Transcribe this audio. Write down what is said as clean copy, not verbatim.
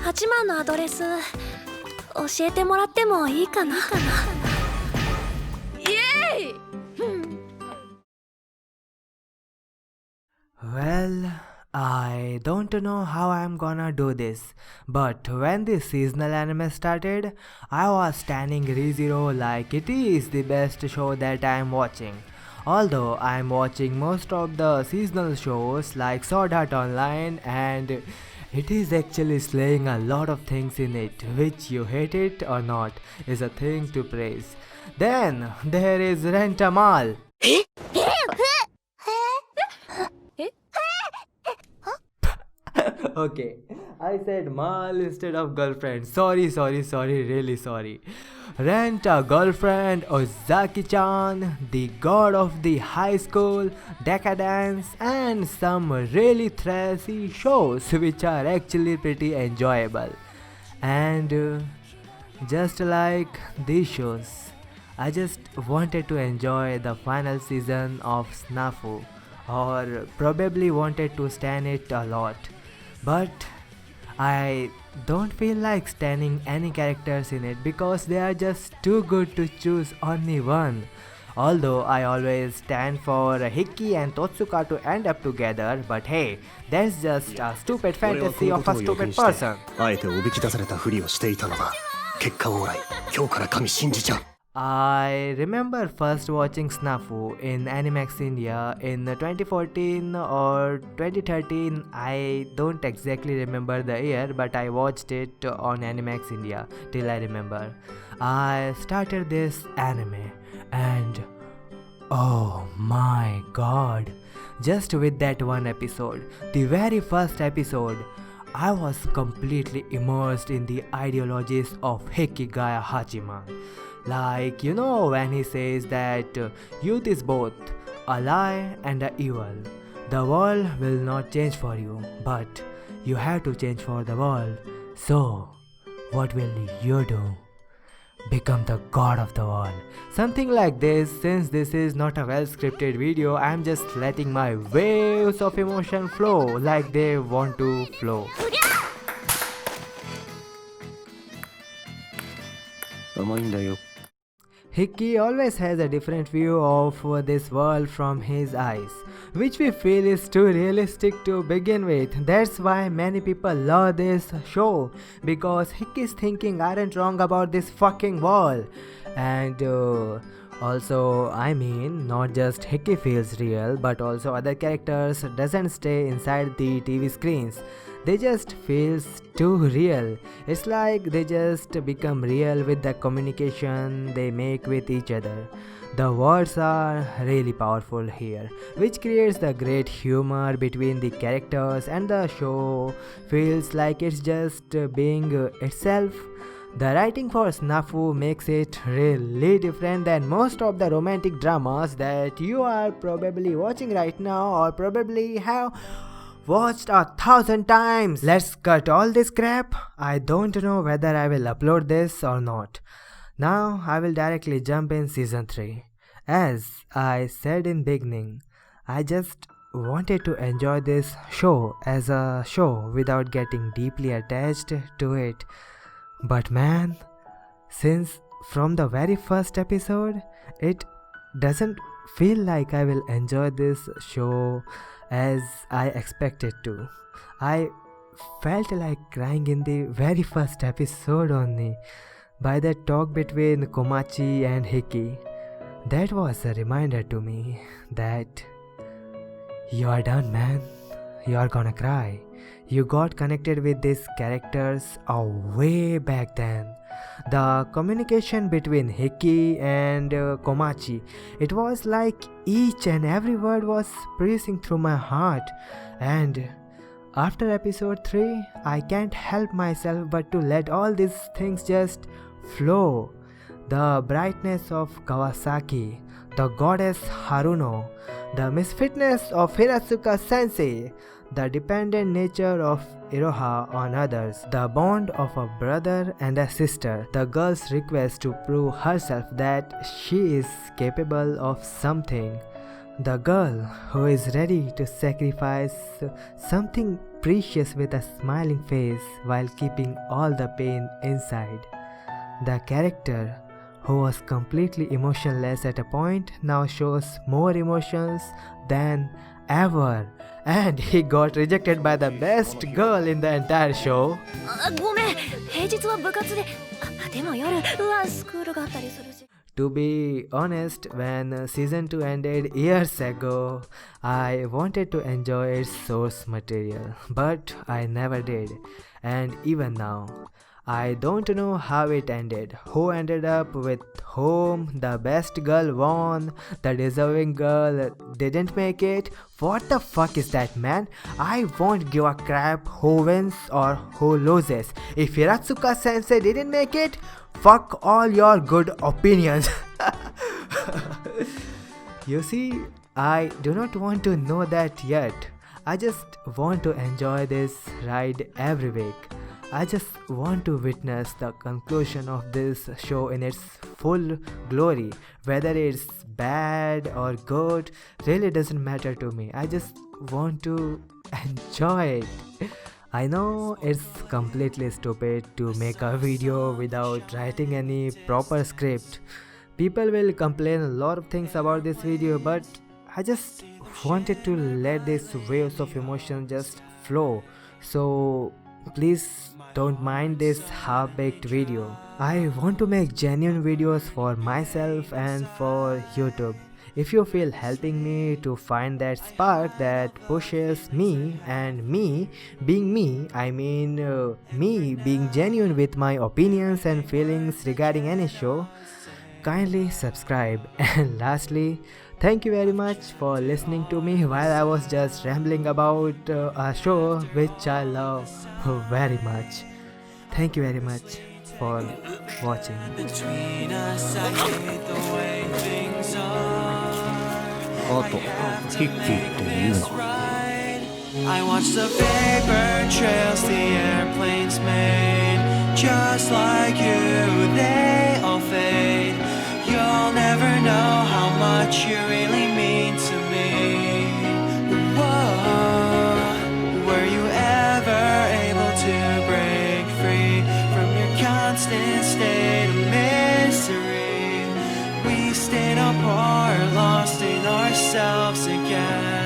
8万のアドレス教えてもらってもいいかな。イエーイWell, I don't know how I'm gonna do this, but when the seasonal anime started, I was standing ReZero like it is the best show that I'm watching. Although I'm watching most of the seasonal shows like Sword Art Online, and it is actually slaying a lot of things in it, which you hate it or not is a thing to praise. Then there is Rentamal. Okay, I said Mal instead of girlfriend. Sorry, really sorry. Rent a girlfriend, Ozaki-chan, the god of the high school, decadence, and some really trashy shows which are actually pretty enjoyable. And just like these shows, I just wanted to enjoy the final season of Snafu, or probably wanted to stand it a lot. But I don't feel like standing any characters in it because they are just too good to choose only one. Although I always stand for Hiki and Totsuka to end up together, but hey, that's just a stupid fantasy of a stupid person. あえておびき出されたふりをしていたのだ。結果オーライ。今日から神信じちゃう。 I remember first watching Snafu in Animax India in 2014 or 2013. I don't exactly remember the year, but I watched it on Animax India till I remember. I started this anime and oh my god, just with that one episode, the very first episode, I was completely immersed in the ideologies of Hikigaya Hachima. Like, you know, when he says that youth is both a lie and a evil. The world will not change for you, but you have to change for the world. So, what will you do? Become the god of the world. Something like this. Since this is not a well scripted video, I'm just letting my waves of emotion flow like they want to flow. 甘いんだよ。 Hiki always has a different view of this world from his eyes, which we feel is too realistic to begin with. That's why many people love this show, because Hiki's thinking aren't wrong about this fucking world. And also, I mean, not just Hiki feels real, but also other characters doesn't stay inside the TV screens. They just feels too real. It's like they just become real with the communication they make with each other. The words are really powerful here, which creates the great humor between the characters, and the show feels like it's just being itself. The writing for Snafu makes it really different than most of the romantic dramas that you are probably watching right now or probably have watched 1,000 times. Let's cut all this crap. I don't know whether I will upload this or not. Now I will directly jump in season 3. As I said in beginning, I just wanted to enjoy this show as a show without getting deeply attached to it. But man, since from the very first episode, it doesn't feel like I will enjoy this show as I expected to. I felt like crying in the very first episode only by the talk between Komachi and Hiki. That was a reminder to me that you are done, man. You are gonna cry. You got connected with these characters way back then. The communication between Hiki and Komachi, it was like each and every word was piercing through my heart. And after episode 3, I can't help myself but to let all these things just flow. The brightness of Kawasaki, the goddess Haruno, the misfitness of Hiratsuka Sensei, the dependent nature of Iroha on others, the bond of a brother and a sister, the girl's request to prove herself that she is capable of something, the girl who is ready to sacrifice something precious with a smiling face while keeping all the pain inside. The character, who was completely emotionless at a point, now shows more emotions than ever. And he got rejected by the best girl in the entire show. ごめん、平日は部活で。でも夜、スクールがあったりするし。To be honest, when season 2 ended years ago, I wanted to enjoy its source material, but I never did. And even now, I don't know how it ended, who ended up with whom, the best girl won, the deserving girl didn't make it. What the fuck is that, man? I won't give a crap who wins or who loses. If Hiratsuka sensei didn't make it, fuck all your good opinions. You see, I do not want to know that yet. I just want to enjoy this ride every week. I just want to witness the conclusion of this show in its full glory. Whether it's bad or good really doesn't matter to me. I just want to enjoy it. I know it's completely stupid to make a video without writing any proper script. People will complain a lot of things about this video, but I just wanted to let these waves of emotion just flow. So please don't mind this half-baked video. I want to make genuine videos for myself and for YouTube. If you feel helping me to find that spark that pushes me, and me being me, I mean me being genuine with my opinions and feelings regarding any show, kindly subscribe. And lastly, thank you very much for listening to me while I was just rambling about a show which I love very much. Thank you very much for watching. Between us, I hate the way things are. あとヒッキーっていうの I watch the paper trails the airplanes made. Just like you, they all fade. You'll never know how much you really mean to me. Whoa, were you ever able to break free from your constant state of misery? We stayed apart, lost in ourselves again.